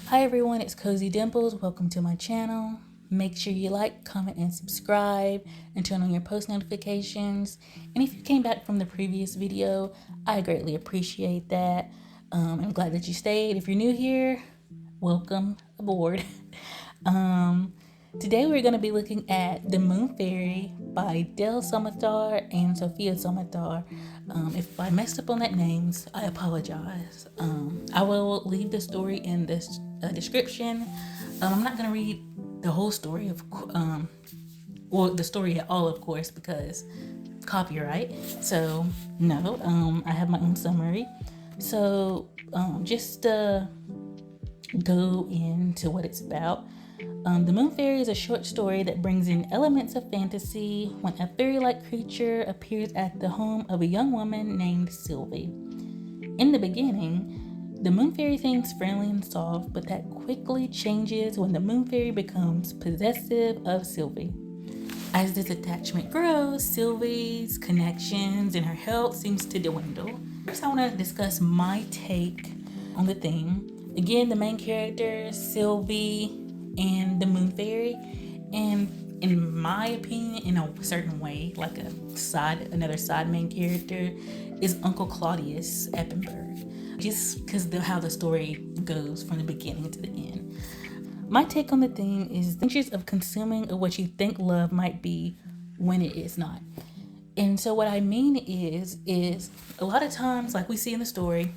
Hi everyone, it's Cozy Dimples. Welcome to my channel. Make sure you like, comment, and subscribe and turn on your post notifications. And if you came back from the previous video, I greatly appreciate that. I'm glad that you stayed. If you're new here, welcome aboard. Today we're going to be looking at The Moon Fairy by 𝙼𝚘𝚘𝚗 and 𝚂𝚑𝚘𝚘𝚗. If I messed up on that names, I apologize. I will leave the story in this description. I'm not going to read the whole story the story at all, of course, because copyright. So no, I have my own summary. So just go into what it's about. The Moon Fairy is a short story that brings in elements of fantasy when a fairy-like creature appears at the home of a young woman named Sylvie. In the beginning, the Moon Fairy seems friendly and soft, but that quickly changes when the Moon Fairy becomes possessive of Sylvie. As this attachment grows, Sylvie's connections and her health seems to dwindle. First, I want to discuss my take on the theme. Again, the main characters, Sylvie and the Moon Fairy, and in my opinion, in a certain way, like another side main character is Uncle Claudius Eppenberg, just because of how the story goes from the beginning to the end. My take on the theme is the dangers of consuming of what you think love might be when it is not. And so what I mean is a lot of times, like we see in the story,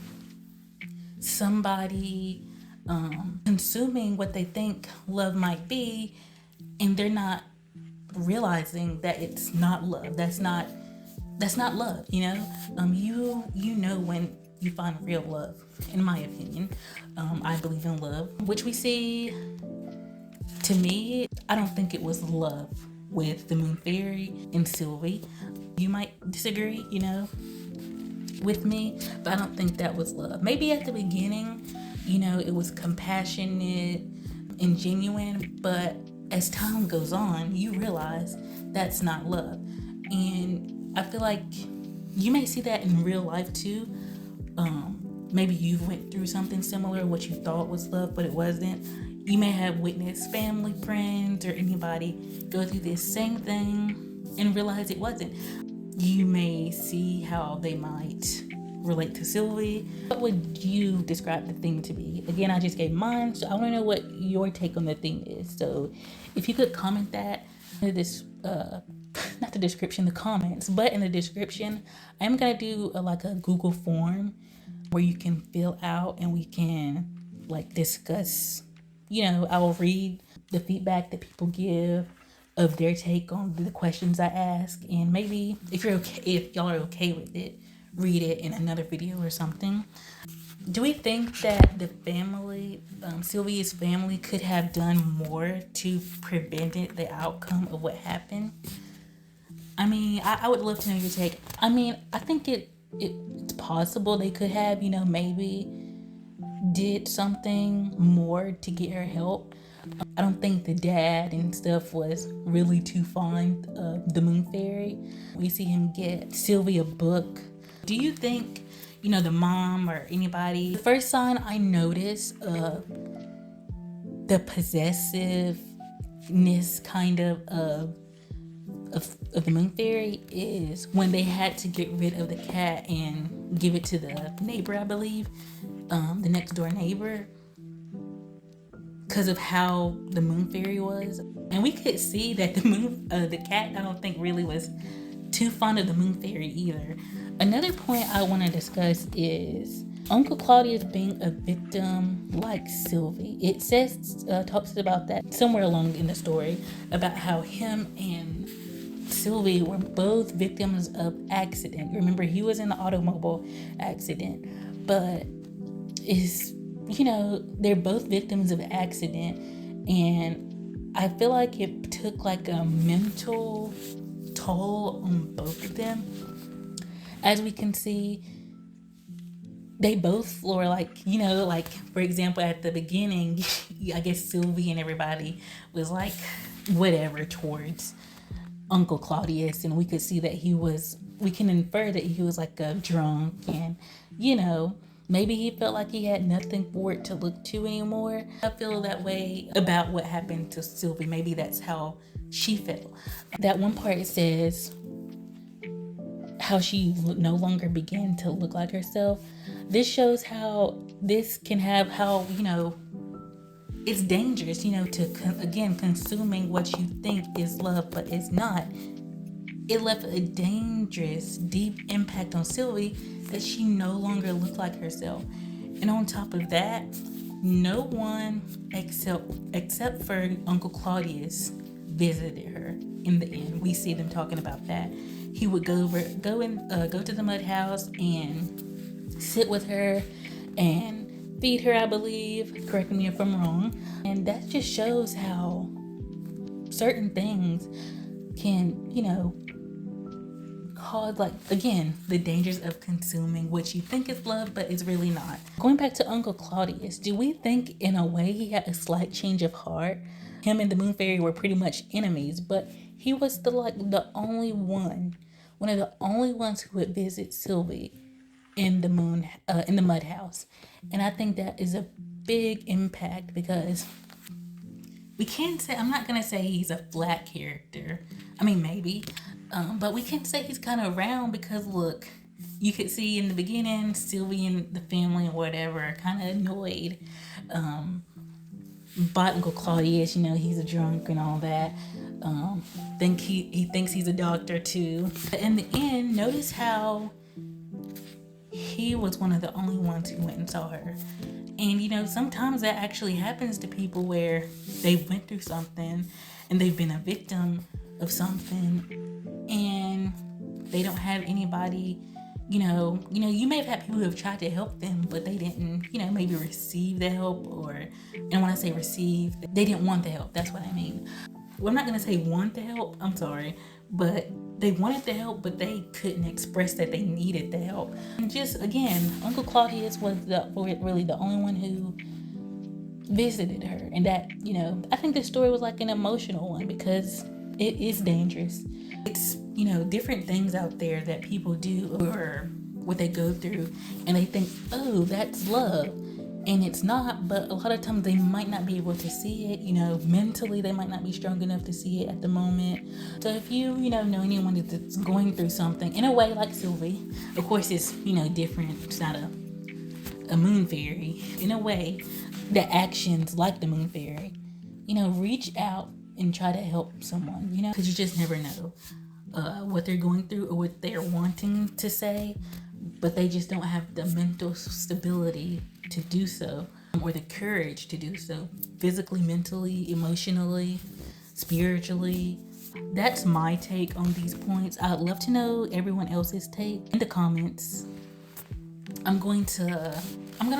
somebody consuming what they think love might be, and they're not realizing that it's not love. That's not love, you know. You know when you find real love, in my opinion. I believe in love, which we see. To me, I don't think it was love with the Moon Fairy and Sylvie. You might disagree, you know, with me, but I don't think that was love. Maybe at the beginning, you know, it was compassionate and genuine, but as time goes on, you realize that's not love. And I feel like you may see that in real life too. Maybe you went through something similar, what you thought was love, but it wasn't. You may have witnessed family, friends, or anybody go through this same thing and realize it wasn't. You may see how they might relate to Sylvie. What would you describe the theme to be? Again, I just gave mine, so I want to know what your take on the theme is. So if you could comment that in this, not the description, the comments, but in the description, I'm gonna do a Google form where you can fill out and we can discuss. You know, I will read the feedback that people give of their take on the questions I ask, and maybe if y'all are okay with it, read it in another video or something. Do we think that the family, Sylvia's family, could have done more to prevent the outcome of what happened? I mean, I would love to know your take. I mean, I think it's possible they could have, you know, maybe did something more to get her help. I don't think the dad and stuff was really too fond of the Moon Fairy. We see him get Sylvie a book. Do you think, you know, the mom or anybody, the first sign I noticed of the possessiveness kind of the Moon Fairy is when they had to get rid of the cat and give it to the neighbor, I believe, the next door neighbor, because of how the Moon Fairy was. And we could see that the cat, I don't think really was too fond of the Moon Fairy either. Another point I want to discuss is Uncle Claudius being a victim like Sylvie. It talks about that somewhere along in the story, about how him and Sylvie were both victims of accident. Remember, he was in an automobile accident, but you know, they're both victims of accident, and I feel like it took a mental toll on both of them. As we can see, they both were you know, for example, at the beginning, I guess Sylvie and everybody was whatever towards Uncle Claudius, and we could see that we can infer that he was a drunk, and you know, maybe he felt like he had nothing for it to look to anymore. I feel that way about what happened to Sylvie. Maybe that's how she felt. That one part says how she no longer began to look like herself. This shows how this can have how, it's dangerous, to again, consuming what you think is love, but it's not. It left a dangerous, deep impact on Sylvie that she no longer looked like herself. And on top of that, no one except for Uncle Claudius visited her in the end. We see them talking about that. He would go to the mud house and sit with her and feed her, I believe. Correct me if I'm wrong. And that just shows how certain things can, cause, like, again, the dangers of consuming what you think is love, but it's really not. Going back to Uncle Claudius, do we think in a way he had a slight change of heart? Him and the Moon Fairy were pretty much enemies, but he was the only one of the only ones who would visit Sylvie in the mud house. And I think that is a big impact, because we can't say, I'm not gonna say he's a flat character. I mean, maybe, but we can say he's kind of round, because look, you could see in the beginning, Sylvie and the family or whatever are kind of annoyed by Uncle Claudius. He's a drunk and all that. He thinks he's a doctor too. But in the end, notice how he was one of the only ones who went and saw her. And sometimes that actually happens to people, where they went through something and they've been a victim of something, and they don't have anybody. You may have had people who have tried to help them, but they didn't, maybe receive the help, and when I say receive, they didn't want the help. That's what I mean. Well, I'm not gonna say want the help, I'm sorry, but they wanted the help, but they couldn't express that they needed the help. And just, again, Uncle Claudius was really the only one who visited her. And that, I think this story was like an emotional one, because it is dangerous. It's, different things out there that people do or what they go through, and they think, oh, that's love. And it's not, but a lot of times they might not be able to see it, mentally they might not be strong enough to see it at the moment. So if you, know anyone that's going through something, in a way like Sylvie, of course it's, different, it's not a moon fairy, in a way, the actions like the moon fairy, reach out and try to help someone, because you just never know what they're going through or what they're wanting to say, but they just don't have the mental stability to do so, or the courage to do so, physically, mentally, emotionally, spiritually. That's my take on these points. I'd love to know everyone else's take in the comments. I'm gonna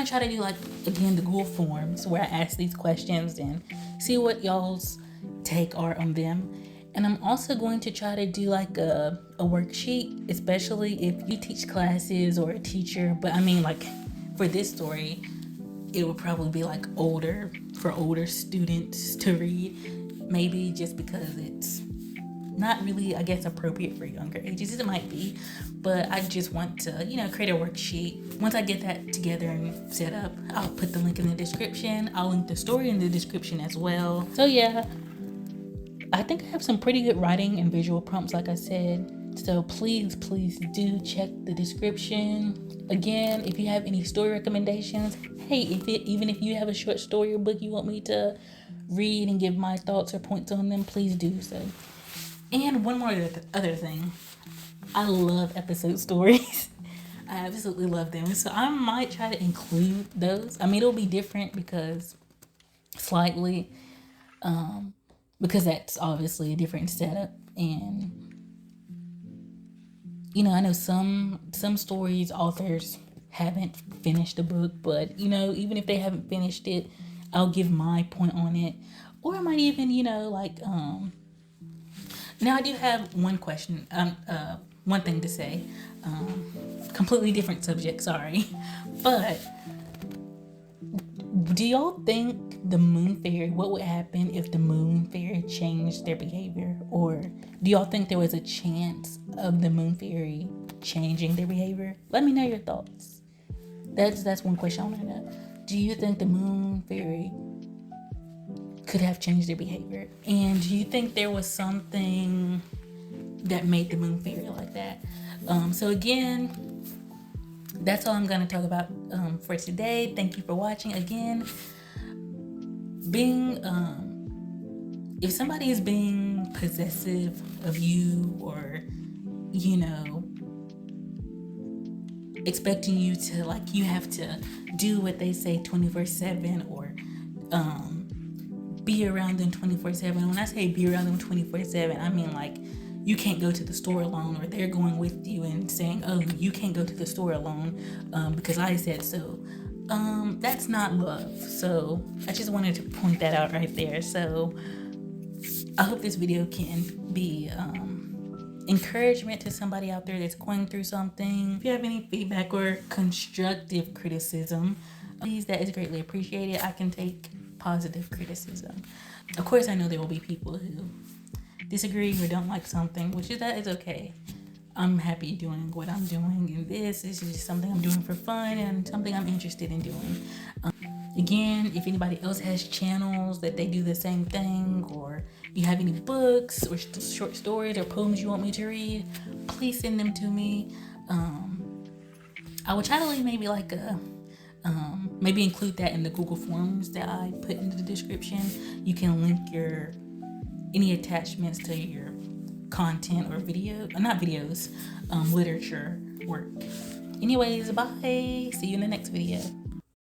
try to do, like, again, the Google Forms, where I ask these questions and see what y'all's take are on them. And I'm also going to try to do like a worksheet, especially if you teach classes or a teacher. But I mean, like, for this story, it would probably be like for older students to read, maybe, just because it's not really, I guess, appropriate for younger ages. It might be, but I just want to, create a worksheet. Once I get that together and set up, I'll put the link in the description. I'll link the story in the description as well. So yeah, I think I have some pretty good writing and visual prompts, like I said. So please do check the description. Again, if you have any story recommendations, hey, even if you have a short story or book you want me to read and give my thoughts or points on them, please do so. And one more other thing, I love episode stories. I absolutely love them. So I might try to include those. I mean, it'll be different because that's obviously a different setup. And I know some stories authors haven't finished the book, but even if they haven't finished it, I'll give my point on it. Or I might even now I do have one question, one thing to say, completely different subject, sorry, but do y'all think what would happen if the moon fairy changed their behavior? Or do y'all think there was a chance of the moon fairy changing their behavior? Let me know your thoughts. That's one question I want to know. Do you think the moon fairy could have changed their behavior? And do you think there was something that made the moon fairy like that? So again, that's all I'm going to talk about for today. Thank you for watching. Again, being if somebody is being possessive of you, or expecting you to, like, you have to do what they say 24/7, or be around them 24/7. When I say be around them 24/7, I mean, like, you can't go to the store alone, or they're going with you and saying, oh, you can't go to the store alone because I said so. That's not love. So I just wanted to point that out right there. So I hope this video can be encouragement to somebody out there that's going through something. If you have any feedback or constructive criticism, please, that is greatly appreciated. I can take positive criticism. Of course, I know there will be people who disagree or don't like something, that is okay. I'm happy doing what I'm doing, and this is just something I'm doing for fun and something I'm interested in doing. Again, if anybody else has channels that they do the same thing, or you have any books or short stories or poems you want me to read, please send them to me. I will try to leave maybe like maybe include that in the Google Forms that I put into the description. You can link any attachments to your content or literature work. Anyways, bye. See you in the next video.